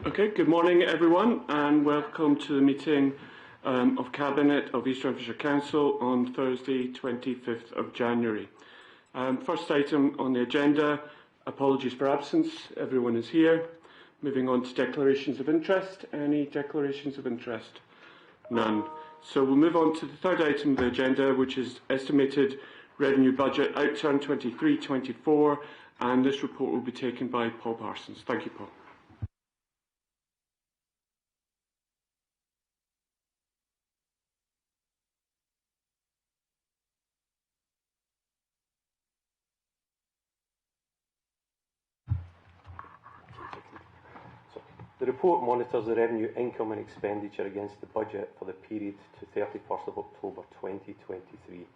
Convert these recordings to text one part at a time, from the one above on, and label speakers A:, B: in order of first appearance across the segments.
A: Okay, good morning everyone and welcome to the meeting of Cabinet of East Renfrewshire Council on Thursday 25th of January. First item on the agenda, apologies for absence, everyone is here. Moving on to declarations of interest. Any declarations of interest? None. So we'll move on to the third item of the agenda, which is estimated revenue budget outturn 23-24, and this report will be taken by Paul Parsons. Thank you, Paul.
B: The report monitors the revenue, income and expenditure against the budget for the period to 31st of October 2023.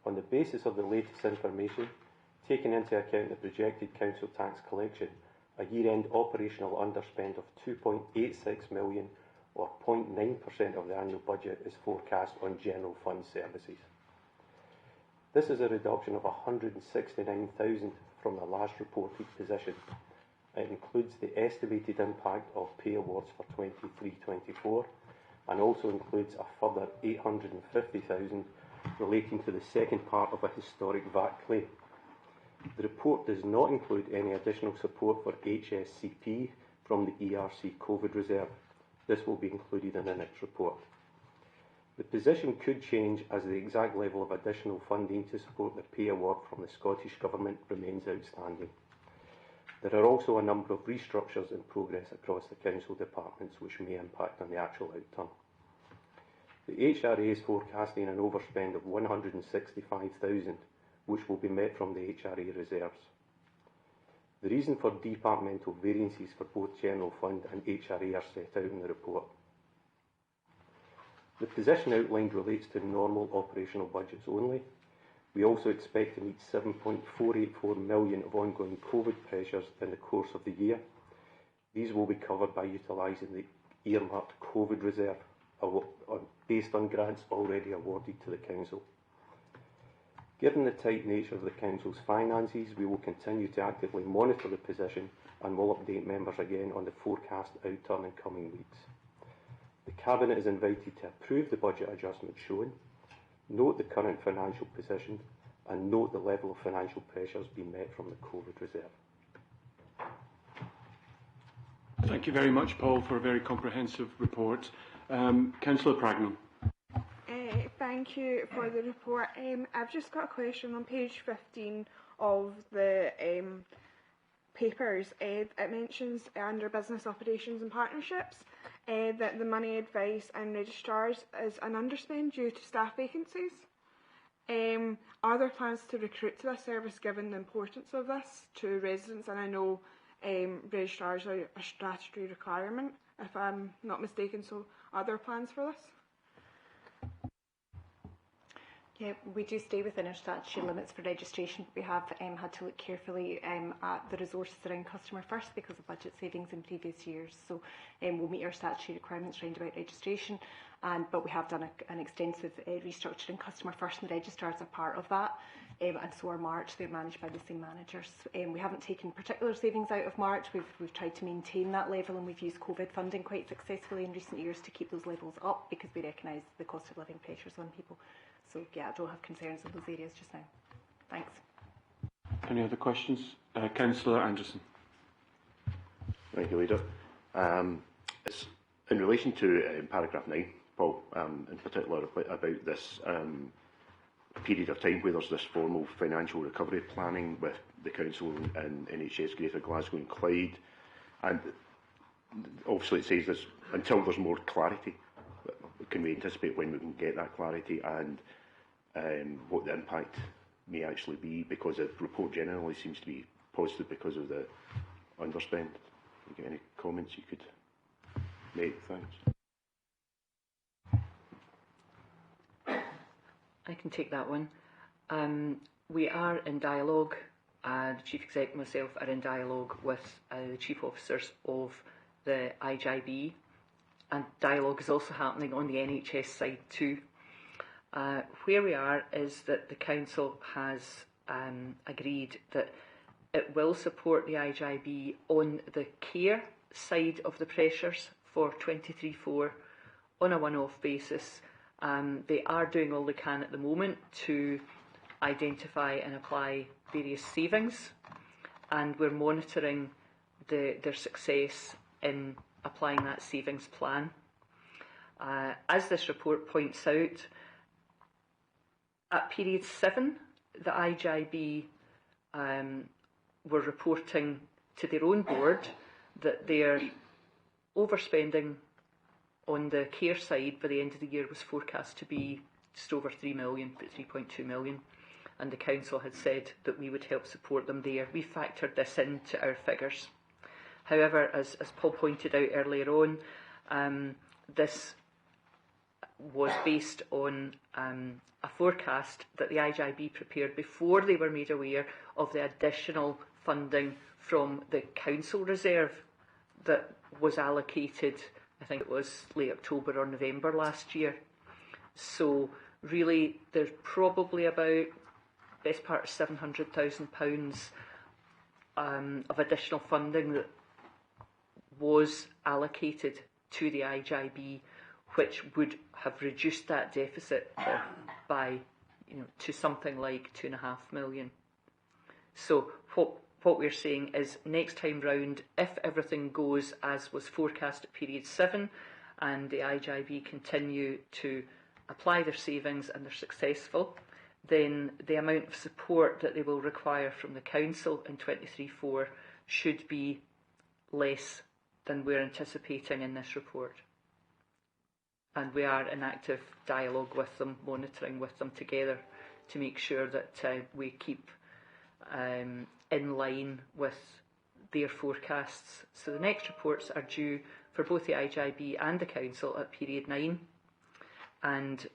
B: On the basis of the latest information, taking into account the projected council tax collection, a year-end operational underspend of 2.86 million or 0.9% of the annual budget is forecast on general fund services. This is a reduction of 169,000 from the last reported position. It includes the estimated impact of pay awards for 23-24 and also includes a further 850,000 relating to the second part of a historic VAT claim. The report does not include any additional support for HSCP from the ERC COVID reserve. This will be included in the next report. The position could change as the exact level of additional funding to support the pay award from the Scottish Government remains outstanding. There are also a number of restructures in progress across the council departments which may impact on the actual outturn. The HRA is forecasting an overspend of 165,000, which will be met from the HRA reserves. The reason for departmental variances for both General Fund and HRA are set out in the report. The position outlined relates to normal operational budgets only. We also expect to meet 7.484 million of ongoing COVID pressures in the course of the year. These will be covered by utilising the earmarked COVID reserve based on grants already awarded to the Council. Given the tight nature of the Council's finances, we will continue to actively monitor the position and will update members again on the forecast outturn in coming weeks. The Cabinet is invited to approve the budget adjustment shown, note the current financial position and note the level of financial pressures being met from the COVID reserve.
A: Thank you very much, Paul, for a very comprehensive report. Councillor Pragnell.
C: Thank you for the report. I've just got a question on page 15 of the papers. It mentions under business operations and partnerships that the money, advice and registrars is an underspend due to staff vacancies. Are there plans to recruit to this service given the importance of this to residents? And I know registrars are a statutory requirement, if I'm not mistaken, so are there plans for this?
D: Yeah, we do stay within our statutory limits for registration. We have had to look carefully at the resources around Customer First because of budget savings in previous years. So we'll meet our statutory requirements around about registration, but we have done an extensive restructure in Customer First, and the registrars are part of that. And so are March, they're managed by the same managers. We haven't taken particular savings out of March. We've tried to maintain that level, and we've used COVID funding quite successfully in recent years to keep those levels up because we recognise the cost of living pressures on people. So yeah, I don't have concerns in those areas just now. Thanks.
A: Any other questions? Councillor Anderson.
E: Thank you, Leader. It's in relation to paragraph 9, Paul, in particular about this period of time where there's this formal financial recovery planning with the Council and NHS Greater Glasgow and Clyde. And obviously it says this until there's more clarity. Can we anticipate when we can get that clarity and what the impact may actually be? Because the report generally seems to be positive because of the underspend. You get any comments you could make? Thanks.
F: I can take that one. We are in dialogue, the Chief Exec and myself are in dialogue with the Chief Officers of the IJB, and dialogue is also happening on the NHS side too. Where we are is that the Council has agreed that It will support the IJB on the care side of the pressures for 23-4 on a one-off basis. They are doing all they can at the moment to identify and apply various savings, and we're monitoring their success in applying that savings plan. As this report points out, at period 7, the IJB were reporting to their own board that their overspending on the care side by the end of the year was forecast to be just over 3 million, but 3.2 million. And the council had said that we would help support them there. We factored this into our figures. However, as Paul pointed out earlier on, this was based on a forecast that the IJB prepared before they were made aware of the additional funding from the council reserve that was allocated, I think it was late October or November last year. So really there's probably about best part of £700,000 of additional funding that was allocated to the IJB, which would have reduced that deficit by, to something like £2.5 million. So what we're saying is, next time round, if everything goes as was forecast at period 7, and the IJB continue to apply their savings and they're successful, then the amount of support that they will require from the council in 23-4 should be less than we're anticipating in this report. And we are in active dialogue with them, monitoring with them together to make sure that we keep in line with their forecasts. So the next reports are due for both the IJB and the council at period 9, and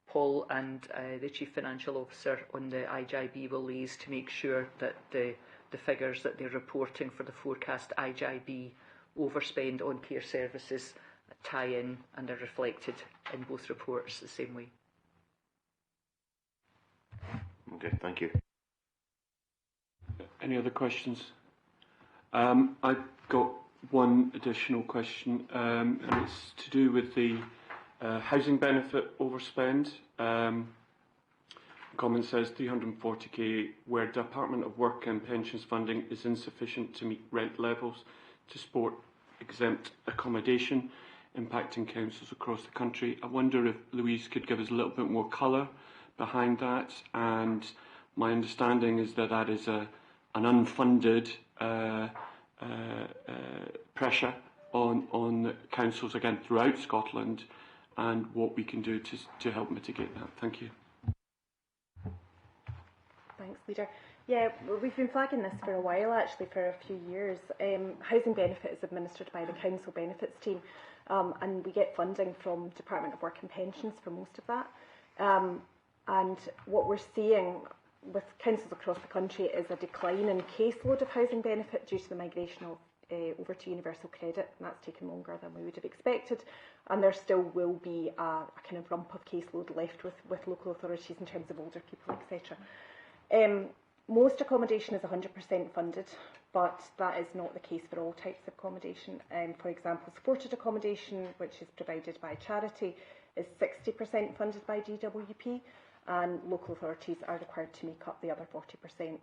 F: Paul and the Chief Financial Officer on the IJB will liaise to make sure that the figures that they're reporting for the forecast IJB overspend on care services tie in and are reflected in both reports the same way.
E: Okay, thank you.
A: Any other questions? I've got one additional question, and it's to do with the housing benefit overspend. Comment says 340k, where Department of Work and Pensions funding is insufficient to meet rent levels to support exempt accommodation, impacting councils across the country. I wonder if Louise could give us a little bit more colour behind that. And my understanding is that that is an unfunded pressure on councils, again, throughout Scotland, and what we can do to help mitigate that. Thank you.
D: Thanks, Leader. Yeah, we've been flagging this for a while, actually, for a few years. Housing benefit is administered by the council benefits team, and we get funding from Department of Work and Pensions for most of that. And what we're seeing with councils across the country is a decline in caseload of housing benefit due to the migration of over to universal credit, and that's taken longer than we would have expected. And there still will be a kind of rump of caseload left with local authorities in terms of older people, etc. Most accommodation is 100% funded, but that is not the case for all types of accommodation. For example, supported accommodation, which is provided by charity, is 60% funded by DWP, and local authorities are required to make up the other 40%.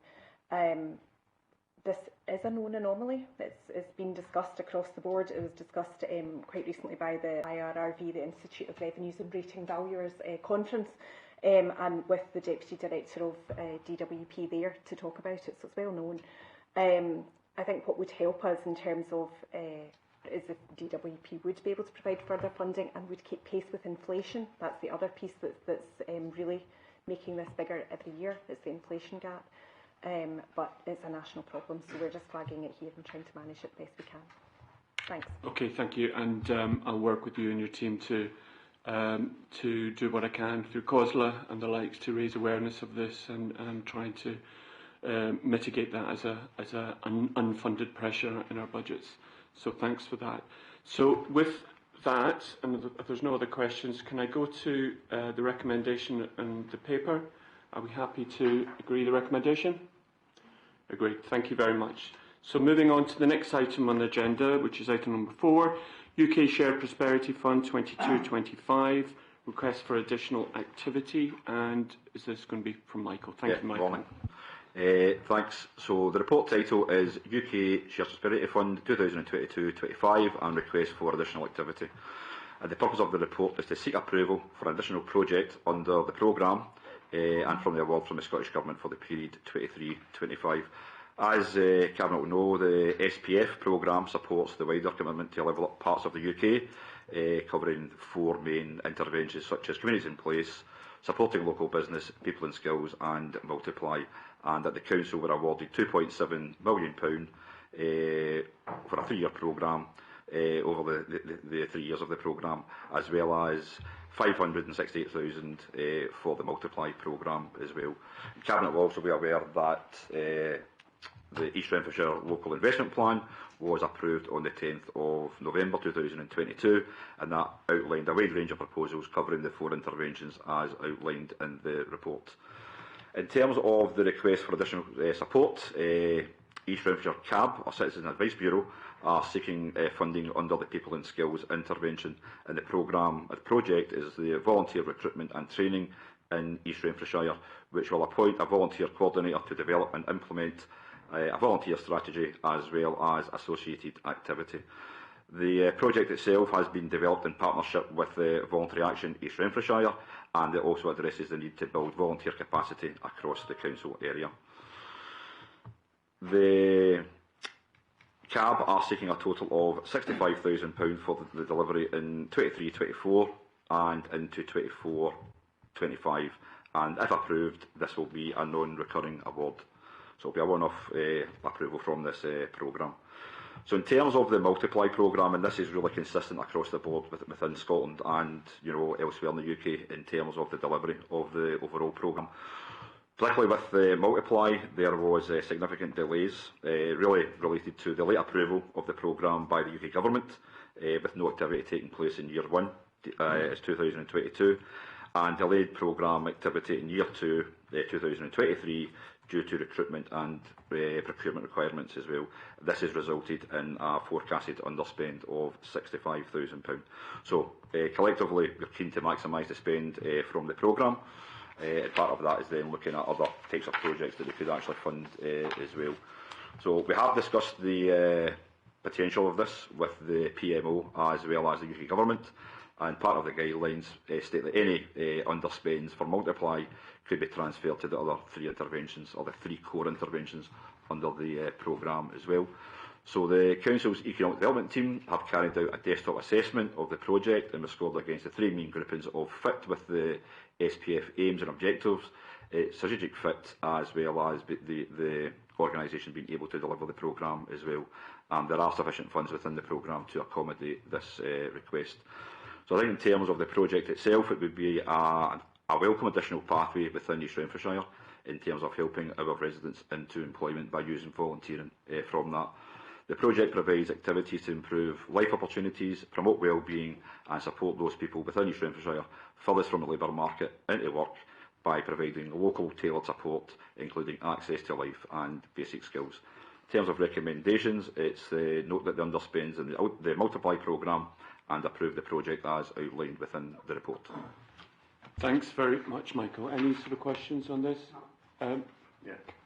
D: This is a known anomaly. It's been discussed across the board. It was discussed quite recently by the IRRV, the Institute of Revenues and Rating Valuers conference, and with the Deputy Director of DWP there to talk about it, so it's well known. I think what would help us in terms of is if DWP would be able to provide further funding and would keep pace with inflation. That's the other piece that's really making this bigger every year, is the inflation gap. But it's a national problem, so we're just flagging it here and trying to manage it best we can. Thanks.
A: Okay, thank you, and I'll work with you and your team to do what I can through COSLA and the likes to raise awareness of this and trying to mitigate that as an unfunded pressure in our budgets. So thanks for that. So with that, and if there's no other questions, can I go to the recommendation and the paper? Are we happy to agree the recommendation? Agreed. Thank you very much. So moving on to the next item on the agenda, which is item number 4, UK Shared Prosperity Fund 22-25, request for additional activity. And is this going to be from Michael? Thank you, Michael.
G: Morning. Thanks. So the report title is UK Shared Prosperity Fund 2022-25 and request for additional activity. The purpose of the report is to seek approval for an additional project under the programme and from the award from the Scottish Government for the period 23-25. As Cabinet will know, the SPF programme supports the wider commitment to level up parts of the UK, covering 4 main interventions such as communities in place, supporting local business, people and skills and multiply, and that the Council were awarded £2.7 million for a 3-year programme over the 3 years of the programme, as well as 568,000 for the Multiply programme as well. Cabinet will also be aware that the East Renfrewshire Local Investment Plan was approved on the 10th of November 2022, and that outlined a wide range of proposals covering the 4 interventions as outlined in the report. In terms of the request for additional support, East Renfrewshire CAB, or Citizen Advice Bureau, are seeking funding under the People and Skills intervention, and the project is the volunteer recruitment and training in East Renfrewshire, which will appoint a volunteer coordinator to develop and implement a volunteer strategy as well as associated activity. The project itself has been developed in partnership with Voluntary Action East Renfrewshire, and it also addresses the need to build volunteer capacity across the council area. The CAB are seeking a total of £65,000 for the delivery in 23-24 and into 24-25, and if approved, this will be a non-recurring award. So it'll be a one-off approval from this programme. So in terms of the Multiply programme, and this is really consistent across the board within Scotland and elsewhere in the UK in terms of the delivery of the overall programme. Particularly with the Multiply, there was significant delays, really related to the late approval of the programme by the UK Government, with no activity taking place in year 1, it's 2022, and delayed programme activity in year 2, 2023, due to recruitment and procurement requirements as well. This has resulted in a forecasted underspend of £65,000. So collectively, we're keen to maximise the spend from the programme. Part of that is then looking at other types of projects that we could actually fund as well. So we have discussed the potential of this with the PMO as well as the UK Government, and part of the guidelines state that any underspends for Multiply could be transferred to the other 3 interventions, or the 3 core interventions under the programme as well. So the Council's Economic Development team have carried out a desktop assessment of the project and was scored against the 3 main groupings of fit with the SPF aims and objectives, strategic fit, as well as the organisation being able to deliver the programme as well. And there are sufficient funds within the programme to accommodate this request. So I think in terms of the project itself, it would be a welcome additional pathway within East Renfrewshire in terms of helping our residents into employment by using volunteering from that. The project provides activities to improve life opportunities, promote well-being and support those people within East Renfrewshire furthest from the labour market into work by providing local tailored support, including access to life and basic skills. In terms of recommendations, it's note that the underspends in the Multiply programme and approve the project as outlined within the report.
A: Thanks very much, Michael. Any sort of questions on this?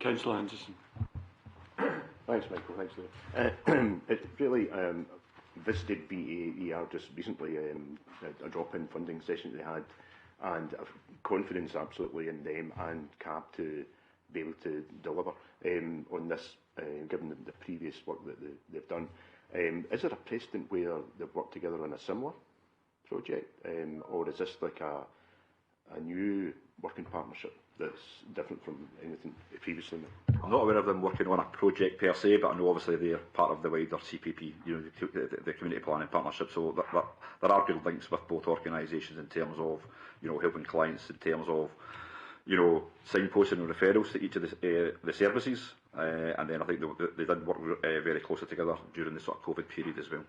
A: Councillor Anderson.
E: Thanks, Michael. Thanks, Lou. It really visited BAER just recently, a drop-in funding session they had, and I've confidence absolutely in them and CAB to be able to deliver on this, given the previous work that they've done. Is there a precedent where they've worked together on a similar project, or is this like a new working partnership that's different from anything previously?
G: I'm not aware of them working on a project per se, but I know obviously they're part of the wider CPP, the Community Planning Partnership, so there are good links with both organisations in terms of, helping clients, in terms of, signposting and referrals to each of the services, and then I think they did work very closely together during the sort of COVID period as well.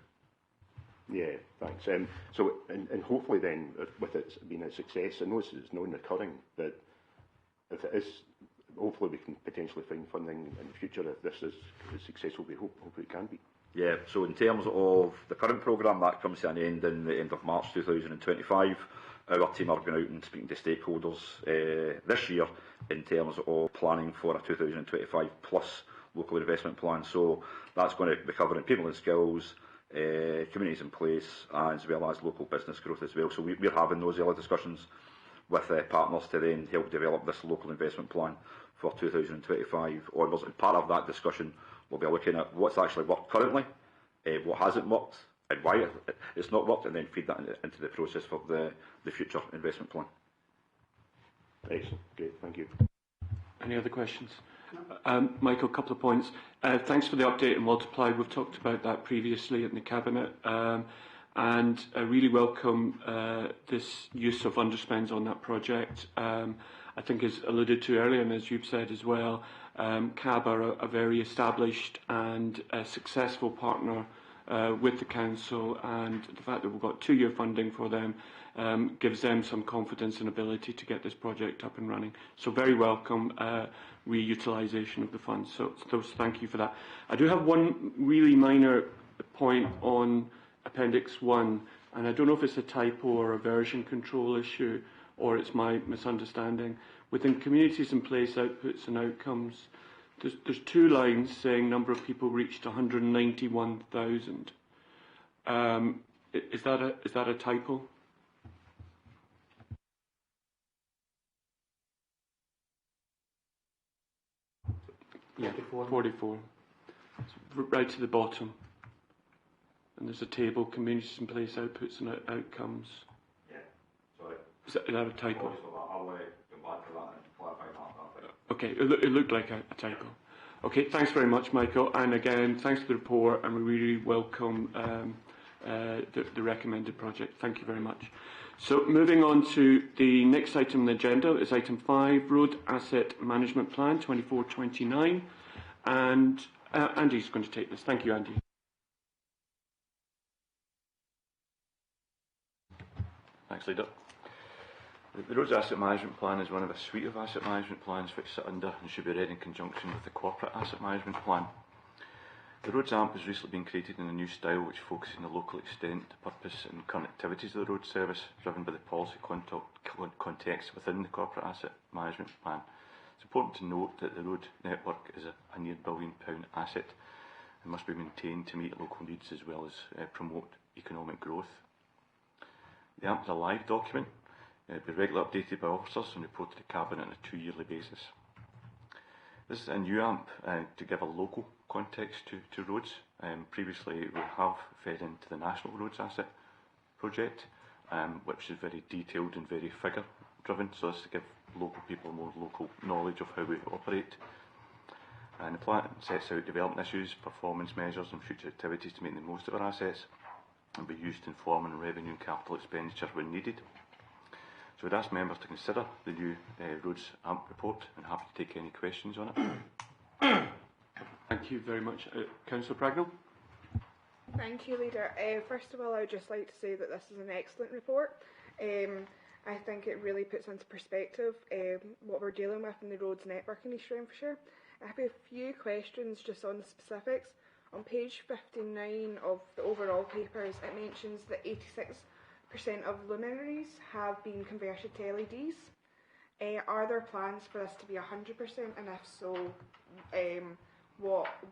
E: Yeah, thanks. So, and hopefully then, with it being a success, I know it's non-recurring, but if it is hopefully we can potentially find funding in the future if this is successful. We hope it can be.
G: Yeah, so in terms of the current programme, that comes to an end in the end of March 2025. Our team are going out and speaking to stakeholders this year in terms of planning for a 2025 plus local investment plan. So that's going to be covering people and skills, communities in place, as well as local business growth as well. So we're having those early discussions with partners to then help develop this local investment plan for 2025 onwards. And part of that discussion, we'll be looking at what's actually worked currently, what hasn't worked, and why it's not worked, and then feed that into the process for the future investment plan.
E: Excellent, great, thank you.
A: Any other questions? Michael, a couple of points. Thanks for the update on Multiply. We've talked about that previously in the Cabinet, and I really welcome this use of underspends on that project. I think, as alluded to earlier, and as you've said as well, CAB are a very established and successful partner with the Council, and the fact that we've got 2-year funding for them gives them some confidence and ability to get this project up and running. So very welcome reutilisation of the funds. So thank you for that. I do have one really minor point on Appendix 1, and I don't know if it's a typo or a version control issue, or it's my misunderstanding. Within communities in place, outputs and outcomes, there's 2 lines saying number of people reached 191,000. Is that a typo? Yeah, 44. It's right to the bottom. And there's a table, communities in place, outputs and outcomes.
G: Yeah, sorry.
A: Is that a typo?
G: I'll come back to that and clarify that.
A: Okay, it looked like a typo. Okay, thanks very much, Michael. And again, thanks for the report, and we really welcome the recommended project. Thank you very much. So moving on to the next item on the agenda is item 5, Road Asset Management Plan 24-29. And Andy's going to take this. Thank you, Andy.
H: Thanks, Leader. The Roads Asset Management Plan is one of a suite of asset management plans which sit under and should be read in conjunction with the Corporate Asset Management Plan. The Roads AMP has recently been created in a new style which focuses on the local extent, purpose and current activities of the road service, driven by the policy context within the Corporate Asset Management Plan. It's important to note that the road network is a near £1 billion asset and must be maintained to meet local needs as well as promote economic growth. The AMP is a live document. It will be regularly updated by officers and reported to Cabinet on a 2-yearly basis. This is a new AMP to give a local context to roads. Previously we have fed into the National Roads Asset Project, which is very detailed and very figure driven, so as to give local people more local knowledge of how we operate. And the plan sets out development issues, performance measures and future activities to make the most of our assets and be used to inform on revenue and capital expenditure when needed. So I'd ask members to consider the new Roads AMP report, and happy to take any questions on it.
A: Thank you very much. Councillor Pragnell?
C: Thank you, Leader. First of all, I would just like to say that this is an excellent report. I think it really puts into perspective what we're dealing with in the roads network in East Renfrewshire. I have a few questions just on the specifics. On page 59 of the overall papers, it mentions that 86% of luminaries have been converted to LEDs. Are there plans for this to be 100%, and if so,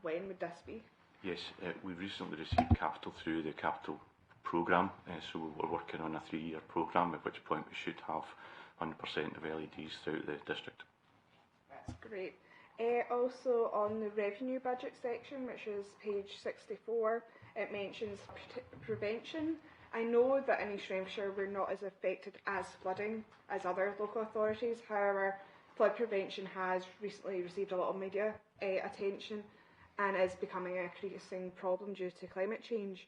C: when would this be?
H: Yes, we've recently received capital through the capital programme, so we're working on a 3-year programme, at which point we should have 100% of LEDs throughout the district.
C: That's great. Also on the revenue budget section, which is page 64, it mentions prevention. I know that in East Renfrewshire we're not as affected as flooding as other local authorities. However, flood prevention has recently received a lot of media attention and is becoming an increasing problem due to climate change.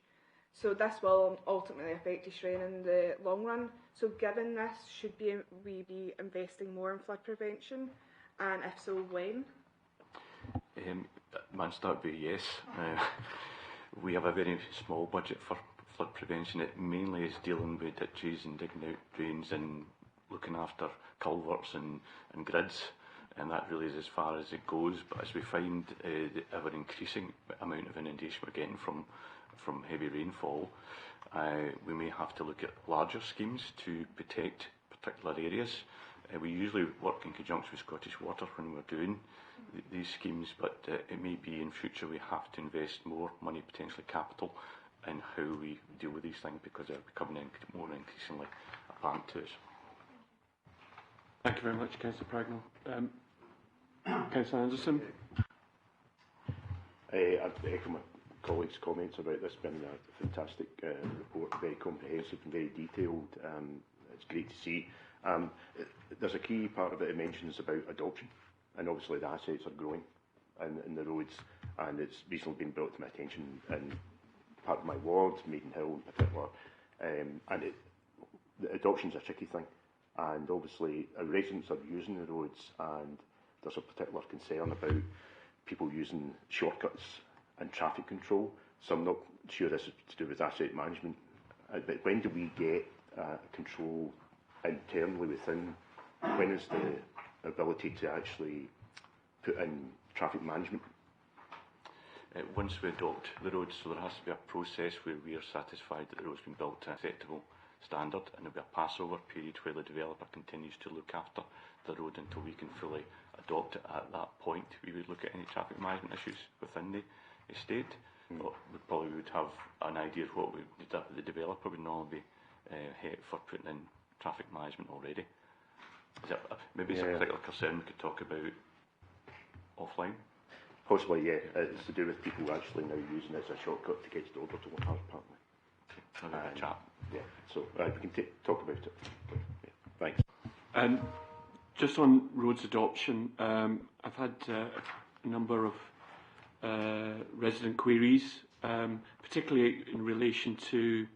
C: So this will ultimately affect East Ren in the long run. So given this, should we be investing more in flood prevention? And if so, when?
H: My answer would be yes. We have a very small budget for flood prevention. It mainly is dealing with ditches and digging out drains and looking after culverts and grids. and that really is as far as it goes. But as we find the ever increasing amount of inundation we're getting from heavy rainfall, we may have to look at larger schemes to protect particular areas. We usually work in conjunction with Scottish Water when we're doing these schemes, but it may be in future we have to invest more money, potentially capital, in how we deal with these things, because they're becoming more increasingly apparent to us.
A: Thank you very much, Councillor Pragnell. Councillor Anderson.
E: I'd echo my colleagues' comments about this being a fantastic report, very comprehensive and very detailed. It's great to see. There's a key part of it mentions about adoption, and obviously the assets are growing in the roads, and it's recently been brought to my attention in part of my ward, Maidenhill in particular, and the adoption's a tricky thing, and obviously our residents are using the roads, and there's a particular concern about people using shortcuts and traffic control. So I'm not sure this is to do with asset management, but when do we get control internally within? When is the ability to actually put in traffic management?
H: Once we adopt the roads, so there has to be a process where we are satisfied that the road's been built to an acceptable standard, and there'll be a passover period where the developer continues to look after the road until we can fully adopt it. At that point, we would look at any traffic management issues within the estate. But we probably would have an idea of what the developer would normally be for putting in traffic management already. Maybe it's a particular concern we could talk about offline.
E: Possibly, yeah. It's to do with people actually now using it as a shortcut to get to the Overtoll House, apparently.
H: So we'll have a chat.
E: Yeah, so we can talk about it. Yeah, thanks.
A: Just on roads adoption, I've had a number of resident queries, particularly in relation to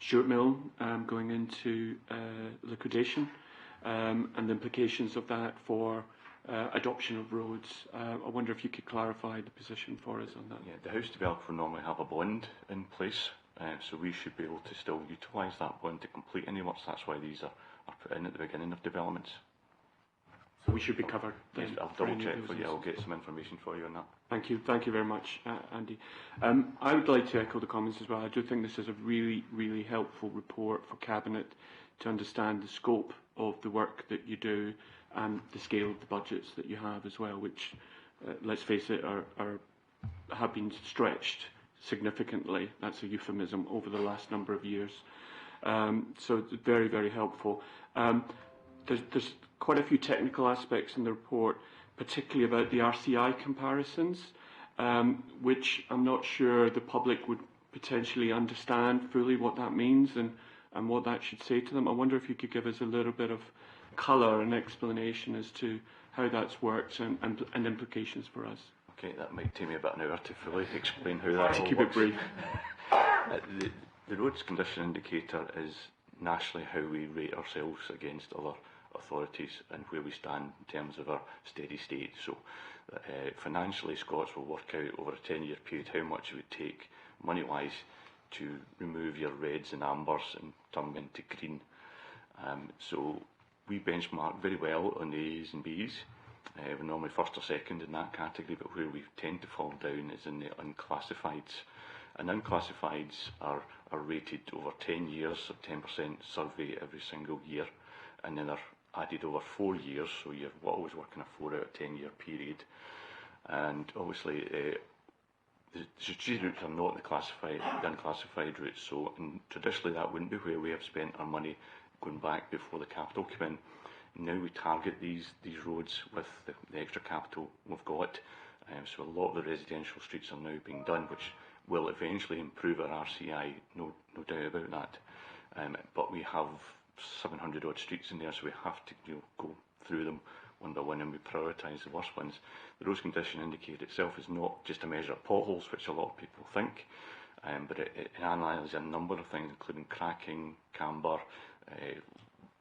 A: Stuart Mill going into liquidation, and the implications of that for adoption of roads. I wonder if you could clarify the position for us on that.
H: Yeah, the house developer will normally have a bond in place, so we should be able to still utilise that bond to complete any works. That's why these are put in at the beginning of developments.
A: So we should be covered then?
H: Yes, I'll double check for you. I'll get some information for you on that.
A: Thank you very much, Andy. I would like to echo the comments as well. I do think this is a really, really helpful report for Cabinet to understand the scope of the work that you do and the scale of the budgets that you have as well, which, let's face it, have been stretched significantly. That's a euphemism over the last number of years. So it's very, very helpful. There's quite a few technical aspects in the report, particularly about the RCI comparisons, which I'm not sure the public would potentially understand fully what that means and what that should say to them. I wonder if you could give us a little bit of colour and explanation as to how that's worked and implications for us.
H: Okay, that might take me about an hour to fully explain how that all works.
A: Keep it brief.
H: The roads condition indicator is nationally how we rate ourselves against other authorities and where we stand in terms of our steady state. So financially, Scots will work out over a 10-year period how much it would take money-wise to remove your reds and ambers and turn them into green. So we benchmark very well on the A's and B's. We're normally first or second in that category, but where we tend to fall down is in the unclassifieds. And unclassifieds are rated over 10 years, so 10% survey every single year, and then are added over 4 years, so you're always working a 4 out of 10 year period. And obviously the strategic routes are not the unclassified routes, so and traditionally that wouldn't be where we have spent our money going back before the capital came in. Now we target these roads with the extra capital we've got, so a lot of the residential streets are now being done, which will eventually improve our RCI, no doubt about that. But we have 700 odd streets in there, so we have to go through them one by one, and we prioritise the worst ones. The roads condition indicator itself is not just a measure of potholes, which a lot of people think, but it analyses a number of things, including cracking, camber,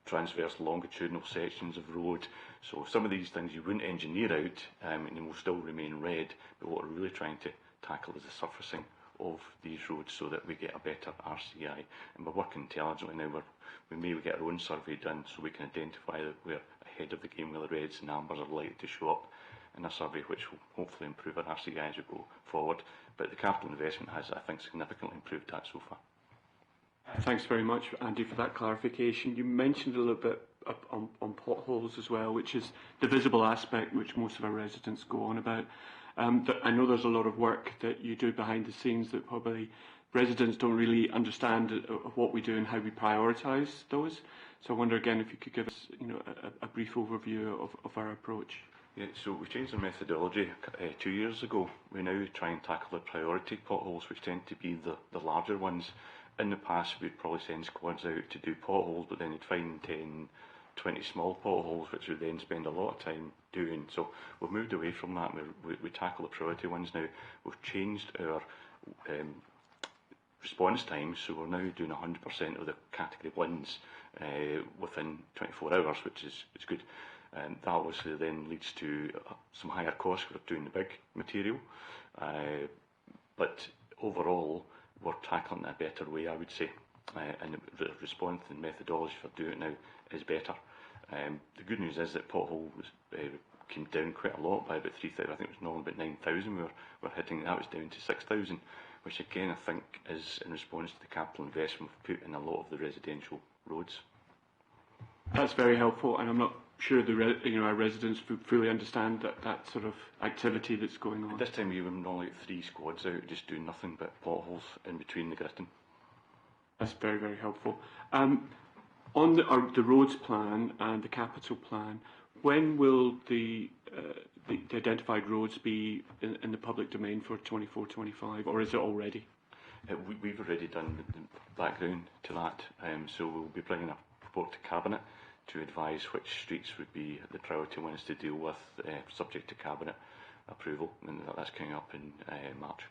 H: transverse longitudinal sections of road. So some of these things you wouldn't engineer out, and they will still remain red, but what we're really trying to tackle is the surfacing of these roads so that we get a better RCI. And we're working intelligently now. We may get our own survey done so we can identify that we're ahead of the game where the reds and ambers are likely to show up in a survey, which will hopefully improve our RCI as we go forward. But the capital investment has, I think, significantly improved that so far.
A: Thanks very much, Andy, for that clarification. You mentioned a little bit on potholes as well, which is the visible aspect which most of our residents go on about. I know there's a lot of work that you do behind the scenes that probably residents don't really understand of what we do and how we prioritise those. So I wonder again if you could give us, a brief overview of our approach.
H: Yeah, so we changed our methodology 2 years ago. We now try and tackle the priority potholes, which tend to be the larger ones. In the past, we'd probably send squads out to do potholes, but then they'd find 10, 20 small potholes, which we'd then spend a lot of time doing. So we've moved away from that. We tackle the priority ones now. We've changed our response time, so we're now doing 100% of the category ones within 24 hours, which is good. That obviously then leads to some higher costs for doing the big material. But overall, we're tackling it a better way, I would say. And the response and methodology for doing it now is better. The good news is that potholes came down quite a lot by about 3,000. I think it was normally about 9,000 we were hitting. That was down to 6,000, which again I think is in response to the capital investment we've put in a lot of the residential roads.
A: That's very helpful, and I'm not sure our residents fully understand that sort of activity that's going on.
H: At this time of year, we've normally got 3 squads out just doing nothing but potholes in between the gritting.
A: That's very, very helpful. On the roads plan and the capital plan, when will the identified roads be in the public domain for 24-25, or is it already?
H: We've already done the background to that, so we'll be bringing a report to Cabinet to advise which streets would be the priority ones to deal with, subject to Cabinet approval, and that's coming up in March.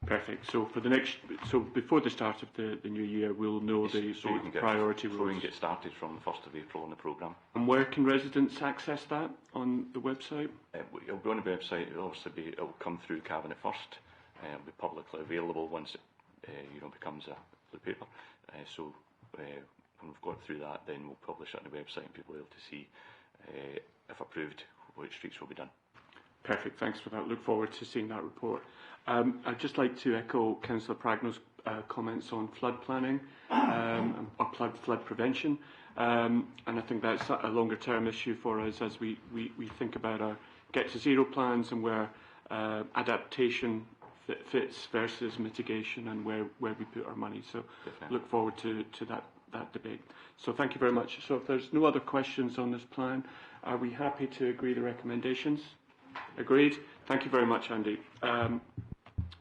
A: Perfect. So before the start of the new year, we'll know the priority roads.
H: So we can get started from the 1st of April on the programme.
A: And where can residents access that? On the website?
H: It'll be on the website. It'll come through Cabinet first. It'll be publicly available once it becomes a paper. So when we've got through that, then we'll publish it on the website and people will be able to see, if approved, which streets will be done.
A: Perfect, thanks for that. Look forward to seeing that report. I'd just like to echo Councillor Pragno's comments on flood planning or flood prevention. And I think that's a longer term issue for us as we think about our Get to Zero plans and where adaptation fits versus mitigation and where we put our money. So look forward to that debate. So thank you very much. So if there's no other questions on this plan, are we happy to agree the recommendations? Agreed. Thank you very much, Andy.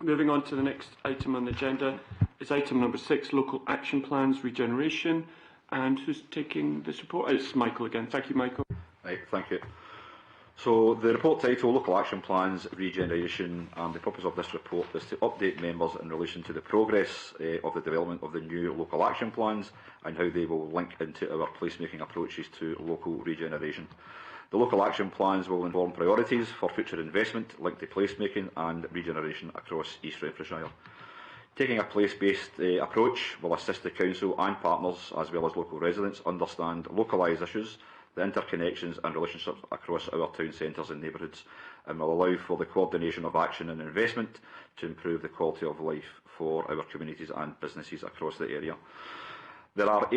A: Moving on to the next item on the agenda is item number 6, Local Action Plans Regeneration. And who's taking this report? It's Michael again. Thank you, Michael.
G: Right, thank you. So the report title, Local Action Plans Regeneration, and the purpose of this report is to update members in relation to the progress of the development of the new local action plans and how they will link into our placemaking approaches to local regeneration. The local action plans will inform priorities for future investment linked to placemaking and regeneration across East Renfrewshire. Taking a place-based approach will assist the Council and partners, as well as local residents, understand localised issues, the interconnections and relationships across our town centres and neighbourhoods, and will allow for the coordination of action and investment to improve the quality of life for our communities and businesses across the area. There are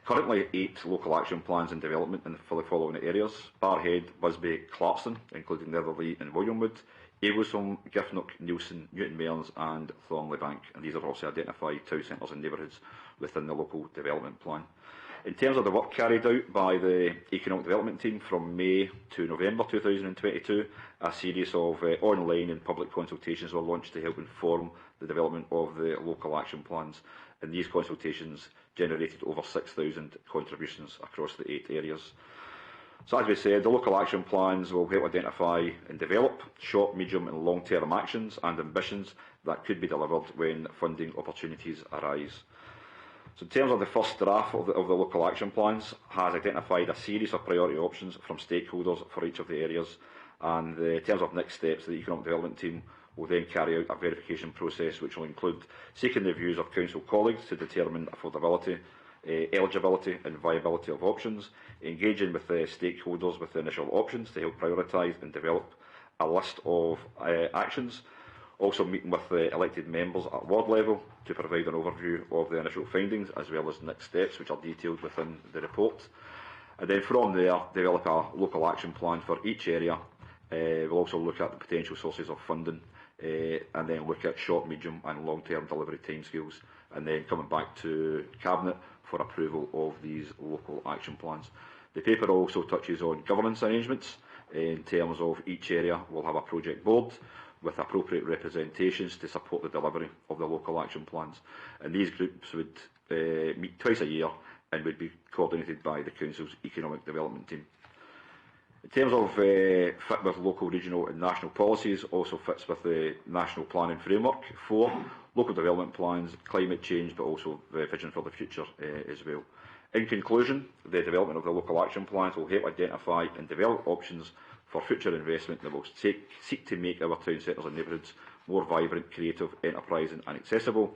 G: currently eight local action plans in development for the following areas: Barrhead, Busby, Clarkson, including Netherley and Williamwood, Aylesholme, Giffnock, Neilson, Newton Mearns and Thornley Bank, and these are also identified town centres and neighbourhoods within the local development plan. In terms of the work carried out by the Economic Development Team from May to November 2022, a series of online and public consultations were launched to help inform the development of the local action plans, and these consultations generated over 6,000 contributions across the 8 areas. So as we said, the local action plans will help identify and develop short, medium and long-term actions and ambitions that could be delivered when funding opportunities arise. So in terms of the first draft of the local action plans, has identified a series of priority options from stakeholders for each of the areas, and in terms of next steps, the Economic Development Team will then carry out a verification process which will include seeking the views of council colleagues to determine affordability, eligibility and viability of options, engaging with the stakeholders with the initial options to help prioritise and develop a list of actions, also meeting with the elected members at ward level to provide an overview of the initial findings as well as next steps, which are detailed within the report. And then from there, develop a local action plan for each area. We'll also look at the potential sources of funding, and then look at short, medium and long-term delivery timescales, and then coming back to Cabinet for approval of these local action plans. The paper also touches on governance arrangements. In terms of each area, we'll have a project board with appropriate representations to support the delivery of the local action plans. And these groups would meet twice a year and would be coordinated by the Council's Economic Development Team. In terms of fit with local, regional and national policies, also fits with the National Planning Framework for local development plans, climate change, but also the vision for the future as well. In conclusion, the development of the local action plans will help identify and develop options for future investment that will seek to make our town centres and neighbourhoods more vibrant, creative, enterprising and accessible,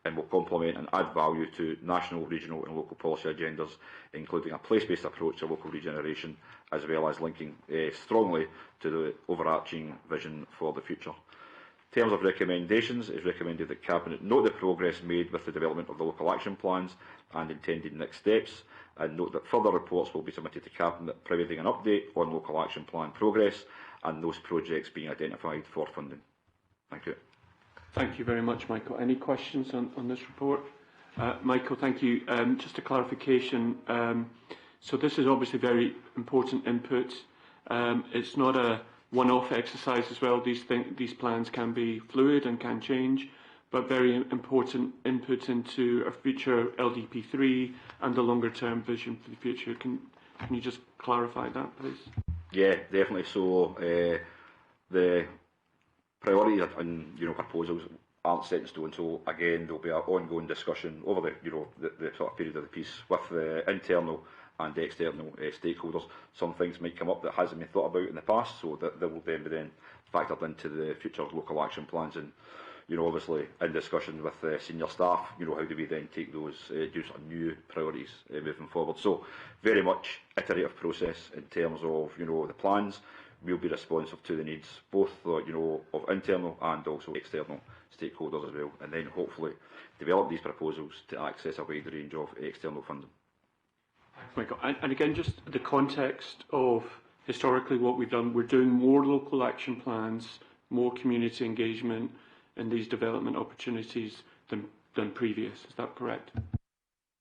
G: and will complement and add value to national, regional and local policy agendas, including a place-based approach to local regeneration, as well as linking strongly to the overarching vision for the future. In terms of recommendations, it is recommended that Cabinet note the progress made with the development of the local action plans and intended next steps, and note that further reports will be submitted to Cabinet providing an update on local action plan progress and those projects being identified for funding. Thank you.
A: Thank you very much, Michael. Any questions on this report? Michael, thank you. Just a clarification. So this is obviously very important input. It's not a one-off exercise as well. These plans can be fluid and can change, but very important input into a future LDP3 and the longer-term vision for the future. Can you just clarify that, please?
G: Yeah, definitely. So the priorities and proposals aren't set in stone. So again, there'll be an ongoing discussion over the sort of period of the piece with the internal and external stakeholders. Some things might come up that hasn't been thought about in the past, so that will then be factored into the future local action plans. And obviously in discussion with the senior staff, how do we then take those new priorities moving forward. So very much iterative process in terms of the plans. We'll be responsive to the needs both of internal and also external stakeholders as well, and then hopefully develop these proposals to access a wide range of external funding.
A: Thanks, Michael. And again, just the context of historically what we've done, we're doing more local action plans, more community engagement in these development opportunities than previous. Is that correct?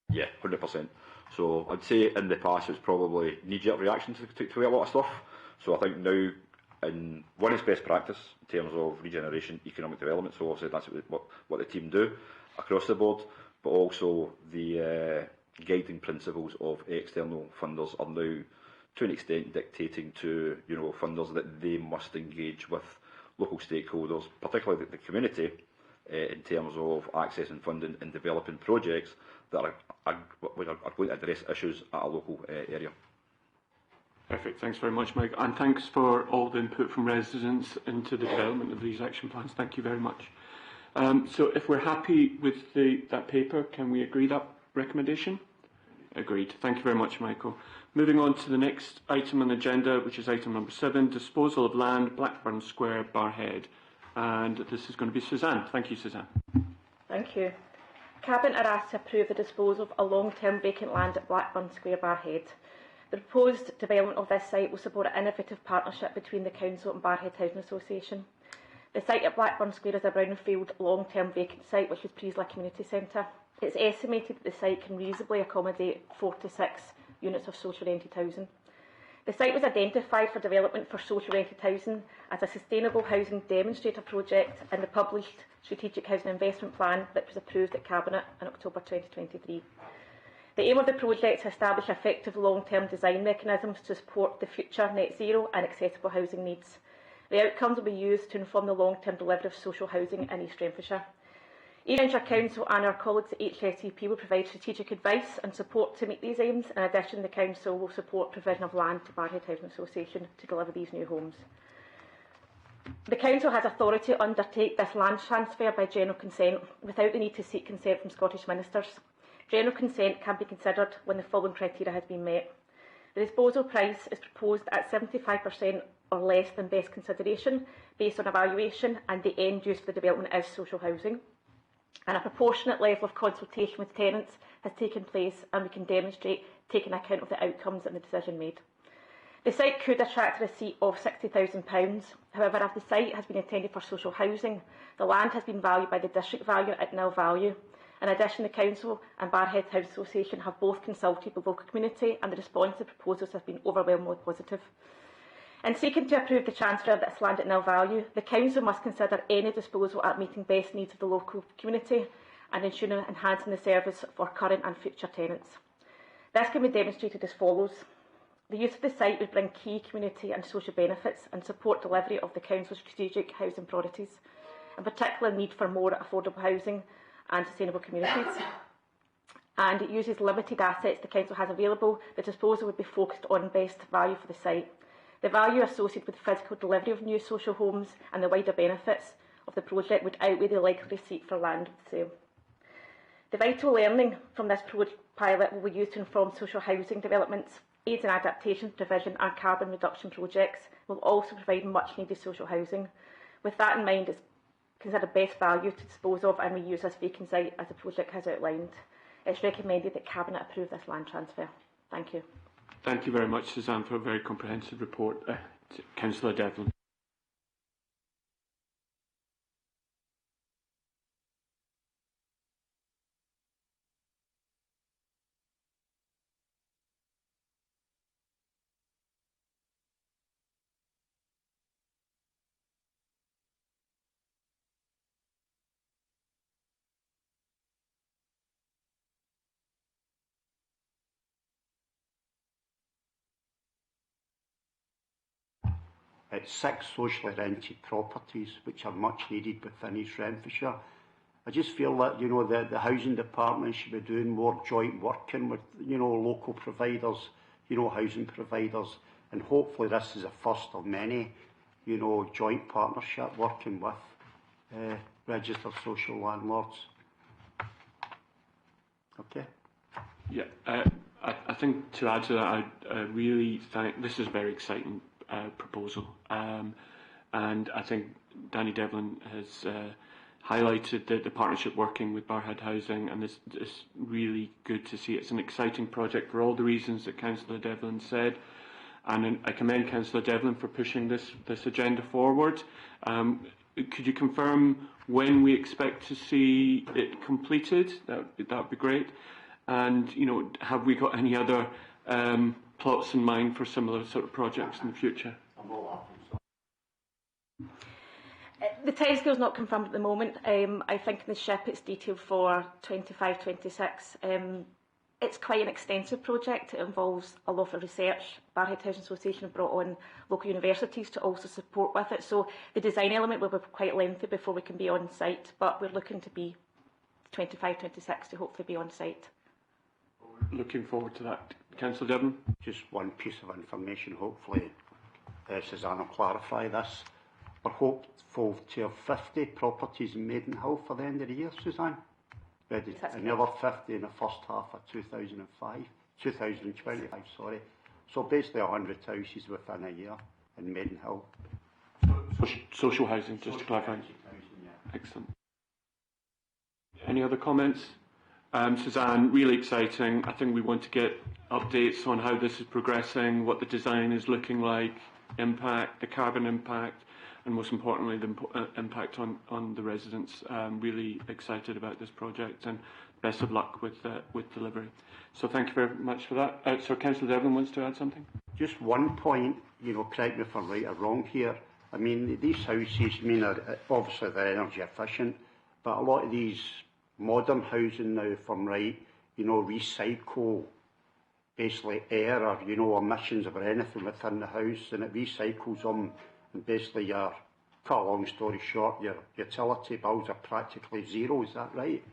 G: Yeah, 100%. So I'd say in the past it was probably knee-jerk reaction to a lot of stuff. So I think now, one is best practice in terms of regeneration, economic development. So obviously that's what the team do across the board, but also the guiding principles of external funders are now, to an extent, dictating to funders that they must engage with local stakeholders, particularly the community, in terms of accessing funding and developing projects that are going to address issues at a local area.
A: Perfect. Thanks very much, Mike. And thanks for all the input from residents into the development of these action plans. Thank you very much. So if we're happy with that paper, can we agree that recommendation? Agreed. Thank you very much, Michael. Moving on to the next item on the agenda, which is item number 7, disposal of land, Blackburn Square, Barrhead. And this is going to be Suzanne. Thank you, Suzanne.
I: Thank you. Cabinet are asked to approve the disposal of a long-term vacant land at Blackburn Square, Barrhead. The proposed development of this site will support an innovative partnership between the Council and Barrhead Housing Association. The site at Blackburn Square is a brownfield long-term vacant site, which is Priestley Community Centre. It's estimated that the site can reasonably accommodate 4 to 6 units of social rented housing. The site was identified for development for social rented housing as a sustainable housing demonstrator project in the published Strategic Housing Investment Plan that was approved at Cabinet in October 2023. The aim of the project is to establish effective long-term design mechanisms to support the future net zero and accessible housing needs. The outcomes will be used to inform the long-term delivery of social housing in East Renfrewshire. Erenshire Council and our colleagues at HSEP will provide strategic advice and support to meet these aims. In addition, the Council will support provision of land to Barrhead Housing Association to deliver these new homes. The Council has authority to undertake this land transfer by general consent without the need to seek consent from Scottish ministers. General consent can be considered when the following criteria has been met. The disposal price is proposed at 75% or less than best consideration based on evaluation, and the end use for the development is social housing. And a proportionate level of consultation with tenants has taken place, and we can demonstrate taking account of the outcomes and the decision made. The site could attract a receipt of £60,000. However, as the site has been intended for social housing, the land has been valued by the district valuer at nil value. In addition, the Council and Barrhead House Association have both consulted the local community, and the response to proposals has been overwhelmingly positive. In seeking to approve the transfer of this land at nil value, the Council must consider any disposal at meeting best needs of the local community and ensuring enhancing the service for current and future tenants. This can be demonstrated as follows. The use of the site would bring key community and social benefits and support delivery of the Council's strategic housing priorities, in particular need for more affordable housing and sustainable communities. And it uses limited assets the Council has available. The disposal would be focused on best value for the site. The value associated with the physical delivery of new social homes and the wider benefits of the project would outweigh the likely receipt for land sale. The vital learning from this pilot will be used to inform social housing developments. Aids and adaptation provision and carbon reduction projects will also provide much needed social housing. With that in mind, it's considered best value to dispose of and reuse this vacant site as the project has outlined. It's recommended that Cabinet approve this land transfer. Thank you.
A: Thank you very much, Suzanne, for a very comprehensive report. Councillor Devlin.
J: It's 6 socially rented properties which are much needed within East Renfrewshire. I just feel that, you know, the housing department should be doing more joint working with, you know, local providers, you know, housing providers, and hopefully this is a first of many, you know, joint partnership working with registered social landlords. Okay.
A: Yeah, I think to add to that, I really think this is a very exciting proposal, and I think Danny Devlin has highlighted the partnership working with Barrhead Housing, and it's really good to see. It's an exciting project for all the reasons that Councillor Devlin said, and I commend Councillor Devlin for pushing this agenda forward. Could you confirm when we expect to see it completed? That would be great. And, you know, have we got any other plots in mind for similar sort of projects in the future?
I: The timescale is not confirmed at the moment. I think in the SHIP it's detailed for 25-26. It's quite an extensive project. It involves a lot of research. Barrhead Housing Association have brought on local universities to also support with it. So the design element will be quite lengthy before we can be on site, but we're looking to be 25-26 to hopefully be on site.
A: Looking forward to that. Councillor Devlin?
J: Just one piece of information, hopefully Suzanne will clarify this. We're hopeful to have 50 properties in Maidenhill for the end of the year, Suzanne. Ready. Another 50 in the first half of 2025, sorry. So basically 100 houses within a year in Maidenhill.
A: Social housing, just to clarify. Excellent. Any other comments? Suzanne, really exciting. I think we want to get updates on how this is progressing, what the design is looking like, impact, the carbon impact, and most importantly, the impact on the residents. Really excited about this project, and best of luck with delivery. So thank you very much for that. So Councillor Devlin wants to add something?
J: Just one point, you know, correct me if I'm right or wrong here. I mean, these houses, I mean, obviously they're energy efficient, but a lot of these modern housing now, if I'm right, you know, recycle basically air or, you know, emissions or anything within the house, and it recycles them, and basically cut a long story short, your utility bills are practically zero, is that right?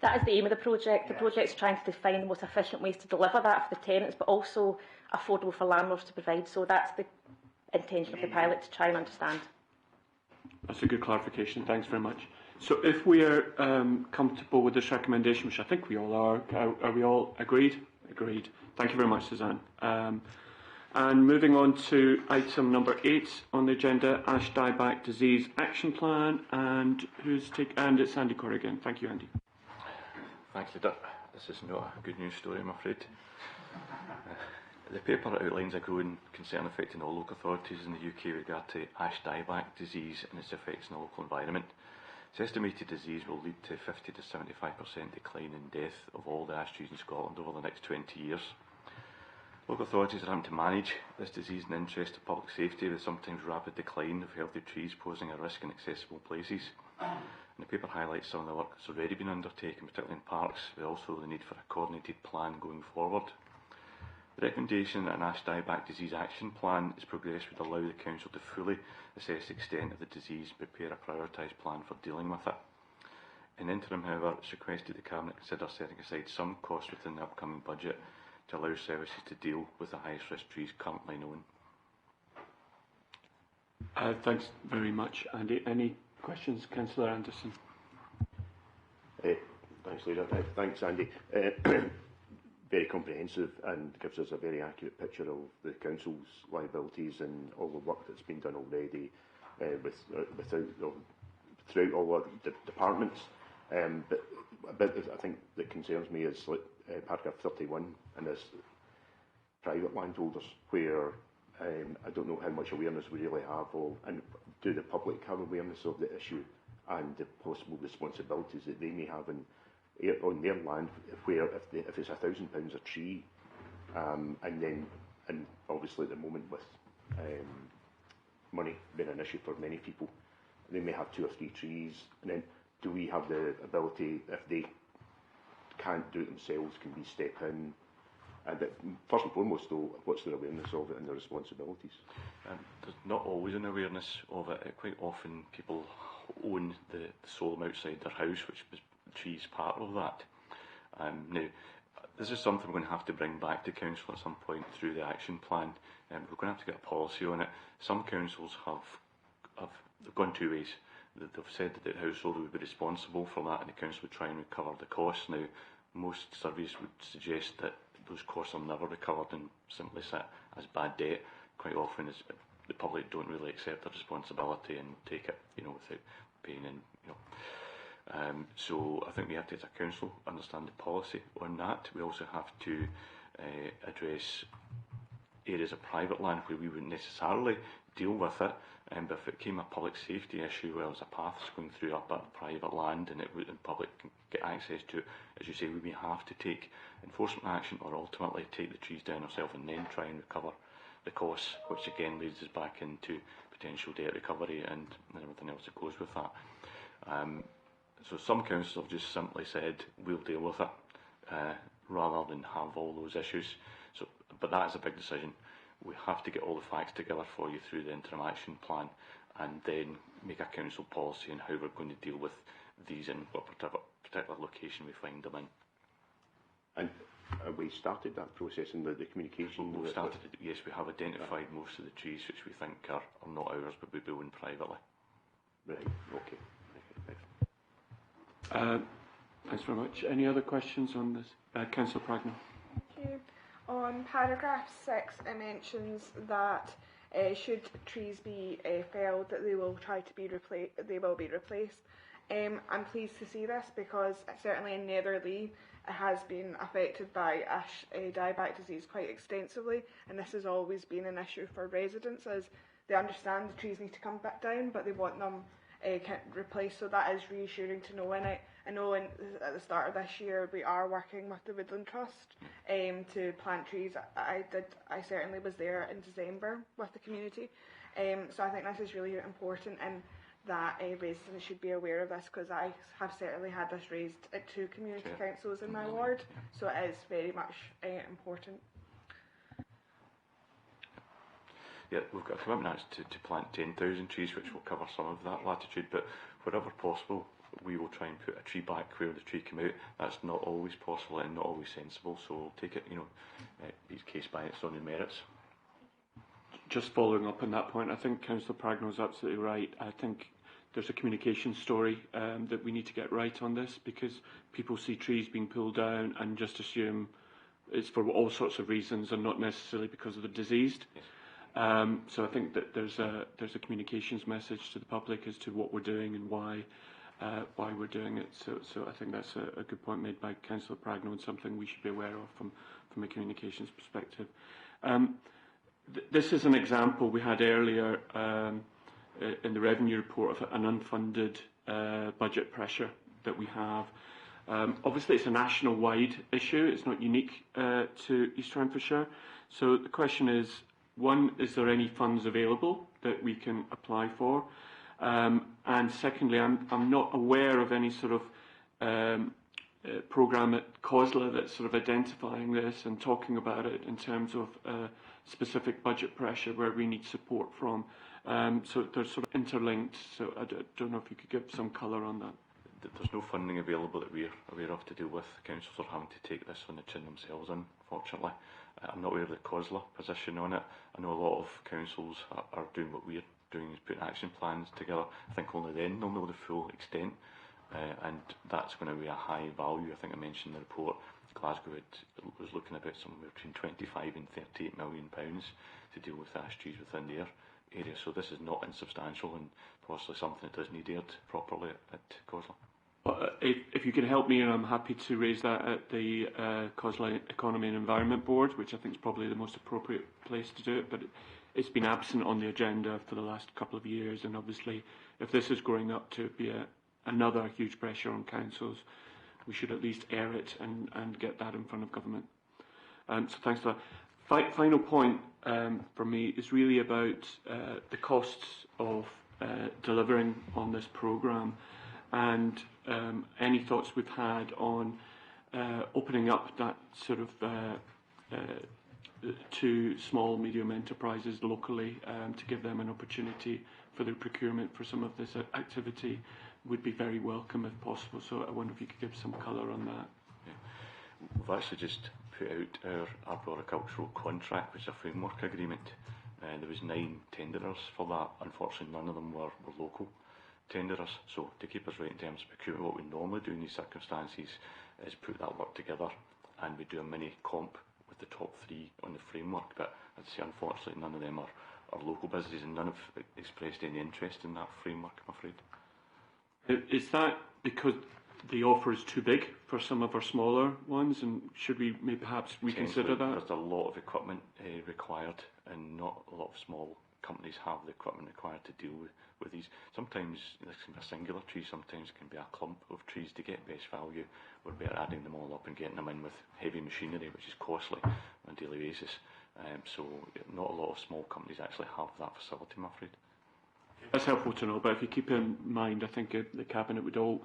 I: That is the aim of the project. The project's trying to define the most efficient ways to deliver that for the tenants, but also affordable for landlords to provide. So that's the intention of the pilot, to try and understand.
A: That's a good clarification. Thanks very much. So if we are comfortable with this recommendation, which I think we all are we all agreed? Agreed. Thank you very much, Suzanne. And moving on to item number 8 on the agenda, Ash Dieback Disease Action Plan, and it's Andy Corrigan. Thank you, Andy.
H: Thanks, Leader. This is not a good news story, I'm afraid. The paper outlines a growing concern affecting all local authorities in the UK with regard to ash dieback disease and its effects in the local environment. It's estimated disease will lead to 50 to 75% decline in death of all the ash trees in Scotland over the next 20 years. Local authorities are having to manage this disease in the interest of public safety, with sometimes rapid decline of healthy trees posing a risk in accessible places. And the paper highlights some of the work that's already been undertaken, particularly in parks, but also the need for a coordinated plan going forward. The recommendation that an ash dieback disease action plan is progressed would allow the Council to fully assess the extent of the disease and prepare a prioritised plan for dealing with it. In the interim, however, it's requested the Cabinet consider setting aside some costs within the upcoming budget to allow services to deal with the highest risk trees currently known.
A: Thanks very much, Andy. Any questions, Councillor Anderson?
E: Thanks, Leader. Thanks, Andy. Very comprehensive and gives us a very accurate picture of the Council's liabilities and all the work that's been done already throughout all the departments. But a bit I think that concerns me is paragraph 31 and this private landholders, where I don't know how much awareness we really have of, and do the public have awareness of the issue and the possible responsibilities that they may have on their land, where if it's £1,000 a tree, and obviously at the moment with money being an issue for many people, they may have 2 or 3 trees, and then do we have the ability, if they can't do it themselves, can we step in? And first and foremost, though, what's their awareness of it and their responsibilities?
H: There's not always an awareness of it. Quite often people own the soil outside their house, which the tree's part of that. Now, this is something we're going to have to bring back to Council at some point through the action plan. We're going to have to get a policy on it. Some councils have gone 2 ways. They've said that the household would be responsible for that and the council would try and recover the costs. Now, most surveys would suggest that those costs are never recovered and simply sit as bad debt. Quite often the public don't really accept the responsibility and take it, without paying in, so I think we have to, as a council, understand the policy on that. We also have to address areas of private land where we wouldn't necessarily deal with it, but if it became a public safety issue where there's a path going through up at private land and the public can get access to it, as you say, we may have to take enforcement action or ultimately take the trees down ourselves and then try and recover the costs, which again leads us back into potential debt recovery and everything else that goes with that. So some councils have just simply said, we'll deal with it, rather than have all those issues. But that is a big decision. We have to get all the facts together for you through the interim action plan and then make a council policy on how we're going to deal with these in what particular location we find them in.
E: And have we started that process in the communication?
H: We've started it, yes, we have identified most of the trees which we think are not ours but we own privately.
E: Right, okay.
A: Thanks very much. Any other questions on this? Councillor Pragnell.
C: Thank you. On paragraph 6, it mentions that should trees be felled, that they will be replaced. I'm pleased to see this because certainly in Netherley it has been affected by ash dieback disease quite extensively, and this has always been an issue for residents, as they understand the trees need to come back down, but they want them replaced. So that is reassuring to know. And I know at the start of this year we are working with the Woodland Trust to plant trees. I certainly was there in December with the community. So I think this is really important, and that residents should be aware of this, because I have certainly had this raised at 2 community councils in my ward, so it is very much important.
H: Yeah, we've got a commitment to plant 10,000 trees, which will cover some of that latitude, but wherever possible we will try and put a tree back where the tree came out. That's not always possible and not always sensible, so we'll take it, each case by its own merits. Just
A: following up on that point, I think Councillor Pragnell is absolutely right. I think there's a communication story that we need to get right on this, because people see trees being pulled down and just assume it's for all sorts of reasons and not necessarily because of the diseased.
H: Yes.
A: So I think that there's a communications message to the public as to what we're doing and why we're doing it. So I think that's a good point made by Councillor Pragno, and something we should be aware of from a communications perspective. This is an example we had earlier in the revenue report of an unfunded budget pressure that we have. Obviously, it's a national-wide issue. It's not unique to East Renfrewshire. So the question is, one, is there any funds available that we can apply for? And secondly, I'm not aware of any sort of programme at COSLA that's sort of identifying this and talking about it in terms of specific budget pressure where we need support from. So they're sort of interlinked. So I don't know if you could give some colour on that.
H: There's no funding available that we're aware of to deal with. Councils are having to take this on the chin themselves, unfortunately. I'm not aware of the COSLA position on it. I know a lot of councils are doing what we're doing, is putting action plans together. I think only then they'll know the full extent, and that's going to be a high value. I think I mentioned in the report, Glasgow was looking about somewhere between 25 and 38 million pounds to deal with ash trees within their area. So this is not insubstantial, and possibly something that does need aired properly at COSLA.
A: If you can help me, and I'm happy to raise that at the COSLA Economy and Environment Board, which I think is probably the most appropriate place to do it, but it's been absent on the agenda for the last couple of years, and obviously if this is growing up to be another huge pressure on councils, we should at least air it and get that in front of government. So thanks for that. Final point for me is really about the costs of delivering on this programme, and any thoughts we've had on opening up that sort of to small, medium enterprises locally to give them an opportunity for their procurement for some of this activity would be very welcome if possible. So I wonder if you could give some colour on that.
H: Yeah. We've actually just put out our arboricultural contract, which is a framework agreement. There was 9 tenderers for that. Unfortunately, none of them were local tenderers. So to keep us right in terms of procurement, what we normally do in these circumstances is put that work together, and we do a mini comp with the top 3 on the framework. But as I say, unfortunately, none of them are local businesses, and none have expressed any interest in that framework, I'm afraid.
A: Is that because the offer is too big for some of our smaller ones, and should we maybe perhaps reconsider that?
H: There's a lot of equipment required, and not a lot of small companies have the equipment required to deal with these. Sometimes this can be a singular tree, sometimes it can be a clump of trees. To get best value, we're better adding them all up and getting them in with heavy machinery, which is costly on a daily basis. So not a lot of small companies actually have that facility, I'm afraid.
A: That's helpful to know, but if you keep in mind, I think the Cabinet would all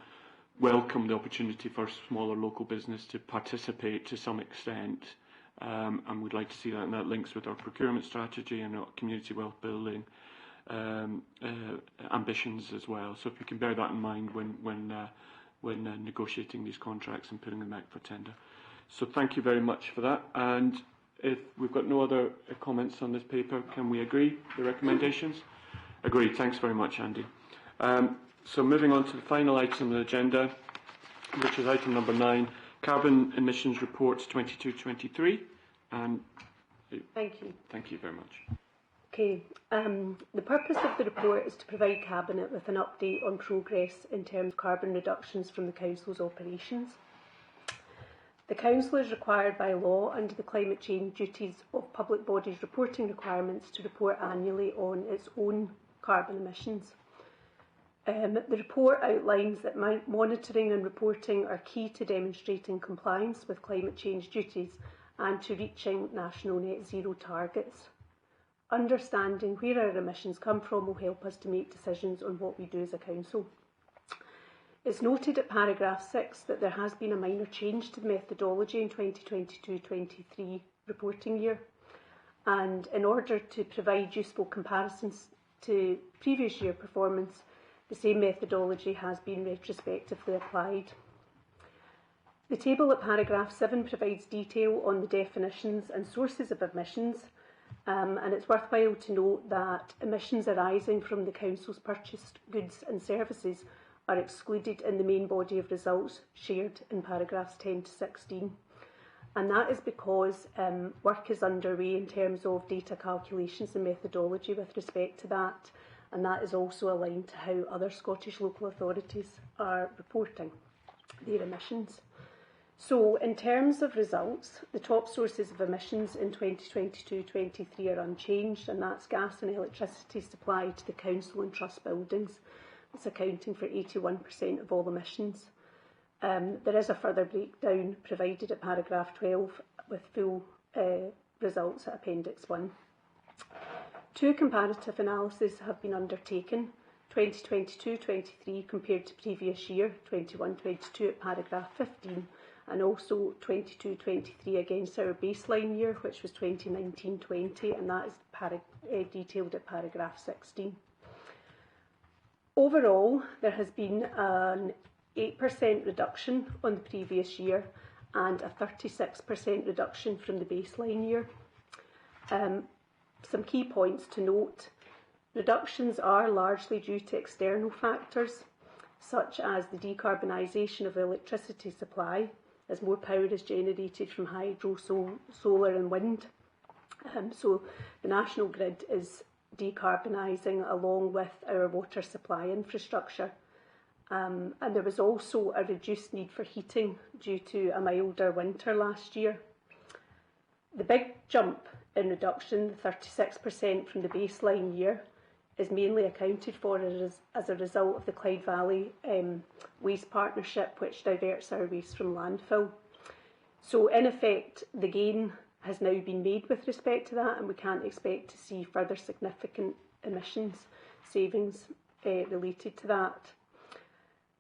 A: welcome the opportunity for smaller local business to participate to some extent, and we'd like to see that, and that links with our procurement strategy and our community wealth building ambitions as well. So if you can bear that in mind when negotiating these contracts and putting them out for tender. So thank you very much for that, and if we've got no other comments on this paper, can we agree the recommendations? Agreed. Thanks very much, Andy. So moving on to the final item on the agenda, which is item number 9, Carbon Emissions Reports 22-23. And
K: thank you.
A: Thank you very much.
K: Okay. The purpose of the report is to provide Cabinet with an update on progress in terms of carbon reductions from the Council's operations. The Council is required by law under the Climate Change Duties of Public Bodies Reporting Requirements to report annually on its own carbon emissions. The report outlines that monitoring and reporting are key to demonstrating compliance with climate change duties and to reaching national net zero targets. Understanding where our emissions come from will help us to make decisions on what we do as a council. It's noted at paragraph 6 that there has been a minor change to the methodology in 2022-23 reporting year, and in order to provide useful comparisons to previous year performance, the same methodology has been retrospectively applied. The table at paragraph 7 provides detail on the definitions and sources of emissions, And it's worthwhile to note that emissions arising from the Council's purchased goods and services are excluded in the main body of results shared in paragraphs 10 to 16. And that is because work is underway in terms of data calculations and methodology with respect to that, and that is also aligned to how other Scottish local authorities are reporting their emissions. So in terms of results, the top sources of emissions in 2022-23 are unchanged, and that's gas and electricity supply to the council and trust buildings. It's accounting for 81% of all emissions. There is a further breakdown provided at paragraph 12 with full results at Appendix 1. Two comparative analyses have been undertaken, 2022-23 compared to previous year, 21-22 at paragraph 15, and also 22-23 against our baseline year, which was 2019-20, and that is detailed at paragraph 16. Overall, there has been an 8% reduction on the previous year and a 36% reduction from the baseline year. Some key points to note. Reductions are largely due to external factors, such as the decarbonisation of electricity supply, as more power is generated from hydro, solar and wind. So the national grid is decarbonising along with our water supply infrastructure. And there was also a reduced need for heating due to a milder winter last year. The big jump in reduction, the 36% from the baseline year, is mainly accounted for as a result of the Clyde Valley Waste Partnership, which diverts our waste from landfill. So in effect, the gain has now been made with respect to that, and we can't expect to see further significant emissions savings related to that.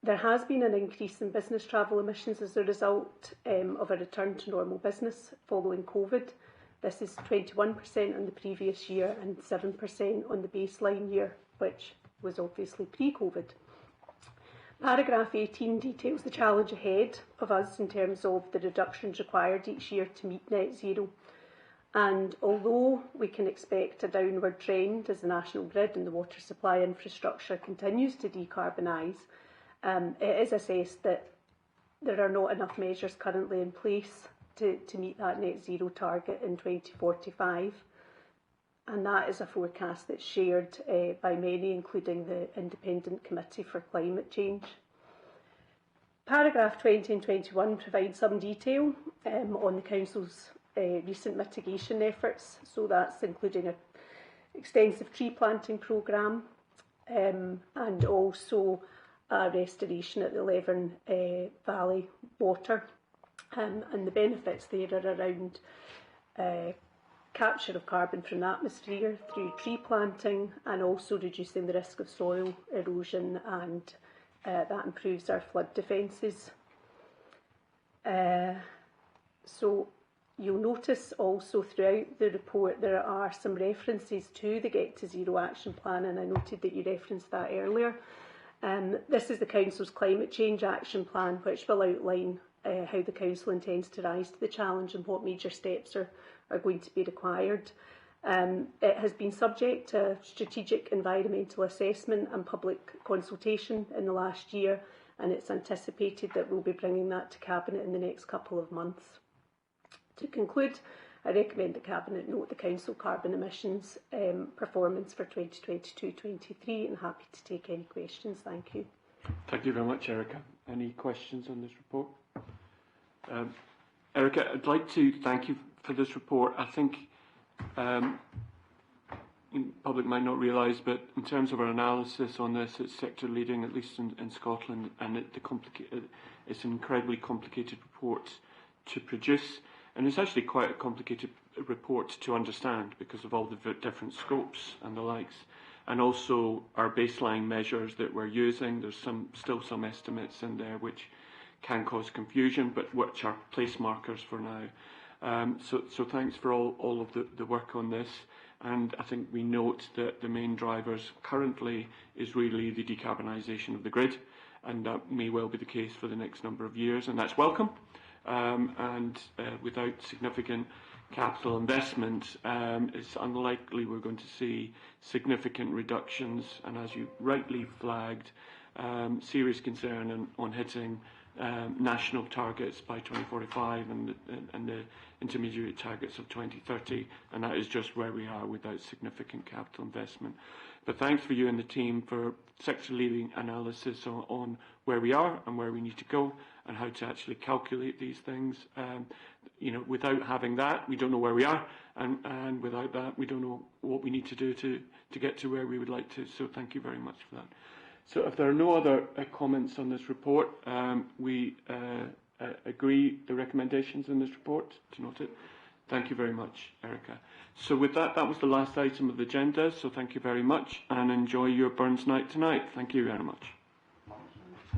K: There has been an increase in business travel emissions as a result of a return to normal business following COVID. This is 21% on the previous year and 7% on the baseline year, which was obviously pre-COVID. Paragraph 18 details the challenge ahead of us in terms of the reductions required each year to meet net zero. And although we can expect a downward trend as the national grid and the water supply infrastructure continues to decarbonise, it is assessed that there are not enough measures currently in place to meet that net zero target in 2045. And that is a forecast that's shared by many, including the Independent Committee for Climate Change. Paragraph 20 and 21 provide some detail on the Council's recent mitigation efforts. So that's including an extensive tree planting programme and also a restoration at the Leven Valley water. And the benefits there are around capture of carbon from the atmosphere through tree planting and also reducing the risk of soil erosion, and that improves our flood defences. So you'll notice also throughout the report there are some references to the Get to Zero Action Plan, and I noted that you referenced that earlier. This is the Council's Climate Change Action Plan, which will outline how the Council intends to rise to the challenge and what major steps are going to be required. It has been subject to strategic environmental assessment and public consultation in the last year, and it's anticipated that we'll be bringing that to Cabinet in the next couple of months. To conclude, I recommend that Cabinet note the Council carbon emissions performance for 2022-23, and happy to take any questions. Thank you.
A: Thank you very much, Erica. Any questions on this report? Erica, I'd like to thank you for this report. I think the public might not realise, but in terms of our analysis on this, it's sector leading, at least in Scotland, and it's an incredibly complicated report to produce, and it's actually quite a complicated report to understand because of all the different scopes and the likes, and also our baseline measures that we're using. There's still some estimates in there which can cause confusion, but which are place markers for now. So thanks for all of the work on this. And I think we note that the main drivers currently is really the decarbonisation of the grid, and that may well be the case for the next number of years, and that's welcome. And without significant capital investment, it's unlikely we're going to see significant reductions, and as you rightly flagged, serious concern on hitting national targets by 2045 and the intermediate targets of 2030, and that is just where we are without significant capital investment. But thanks for you and the team for sector-leading analysis on where we are and where we need to go and how to actually calculate these things. Without having that, we don't know where we are, and without that, we don't know what we need to do to get to where we would like to. So thank you very much for that. So if there are no other comments on this report, we agree the recommendations in this report, to note it. Thank you very much, Erica. So with that, that was the last item of the agenda, so thank you very much, and enjoy your Burns night tonight. Thank you very much.